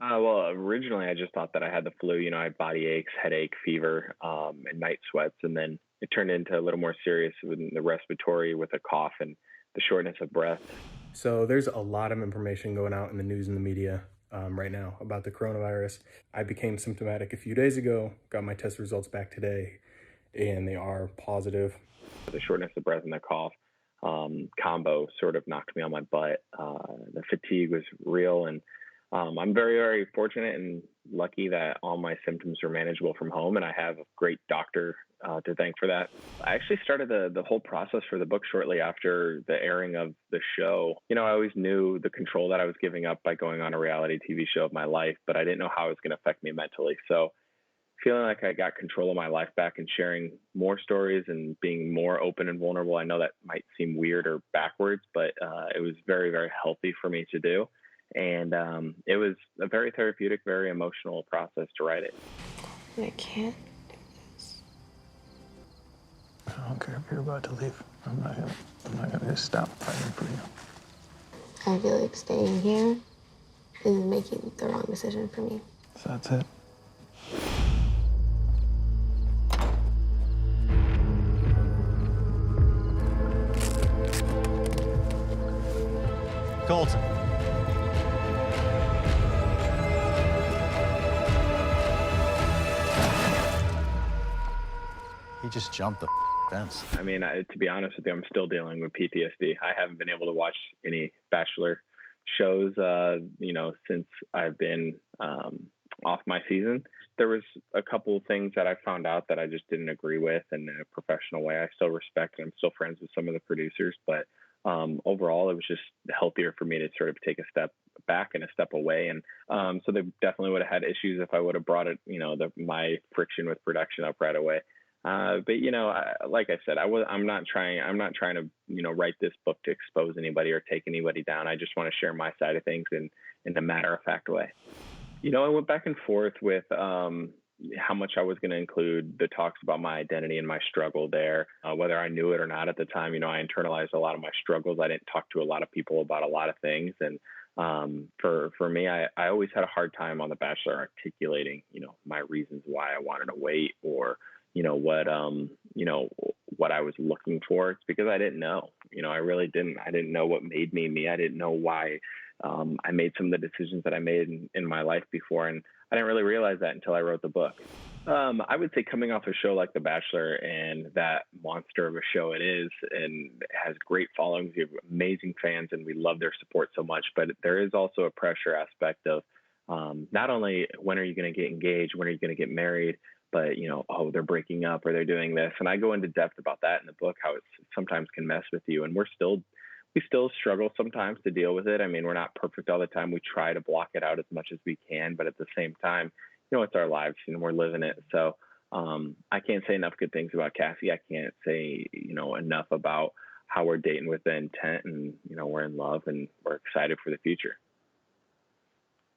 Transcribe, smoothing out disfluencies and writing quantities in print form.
Well, originally I just thought that I had the flu. I had body aches, headache, fever, and night sweats, and then it turned into a little more serious with the respiratory, with a cough and the shortness of breath. So there's a lot of information going out in the news and the media right now about the coronavirus. I became symptomatic a few days ago, got my test results back today, and they are positive. The shortness of breath and the cough combo sort of knocked me on my butt. The fatigue was real, and I'm very, very fortunate and lucky that all my symptoms are manageable from home, and I have a great doctor to thank for that. I actually started the whole process for the book shortly after the airing of the show. I always knew the control that I was giving up by going on a reality TV show of my life, but I didn't know how it was going to affect me mentally. So feeling like I got control of my life back and sharing more stories and being more open and vulnerable. I know that might seem weird or backwards, but it was very, very healthy for me to do. And it was a very therapeutic, very emotional process to write it. I can't do this. I don't care if you're about to leave. I'm not gonna stop fighting for you. I feel like staying here is making the wrong decision for me. So that's it. Colton. He just jumped the fence. I mean, to be honest with you, I'm still dealing with PTSD. I haven't been able to watch any Bachelor shows, since I've been off my season. There was a couple of things that I found out that I just didn't agree with in a professional way. I still respect and I'm still friends with some of the producers, but overall, it was just healthier for me to sort of take a step back and a step away. And so they definitely would have had issues if I would have brought it, my friction with production up right away. But like I said, I'm not trying to, write this book to expose anybody or take anybody down. I just want to share my side of things in a matter of fact way. I went back and forth with how much I was going to include the talks about my identity and my struggle there, whether I knew it or not at the time. I internalized a lot of my struggles. I didn't talk to a lot of people about a lot of things. And for me, I always had a hard time on The Bachelor articulating, my reasons why I wanted to wait or, what I was looking for. It's because I didn't know. I really didn't. I didn't know what made me me. I didn't know why I made some of the decisions that I made in my life before. And I didn't really realize that until I wrote the book. I would say coming off a show like The Bachelor and that monster of a show it is, and it has great followings, you have amazing fans, and we love their support so much. But there is also a pressure aspect of not only when are you going to get engaged, when are you going to get married, but oh, they're breaking up or they're doing this. And I go into depth about that in the book, how it sometimes can mess with you. And we still struggle sometimes to deal with it. I mean, we're not perfect all the time. We try to block it out as much as we can, but at the same time, it's our lives and we're living it. So I can't say enough good things about Cassie. I can't say, enough about how we're dating with the intent and, we're in love and we're excited for the future.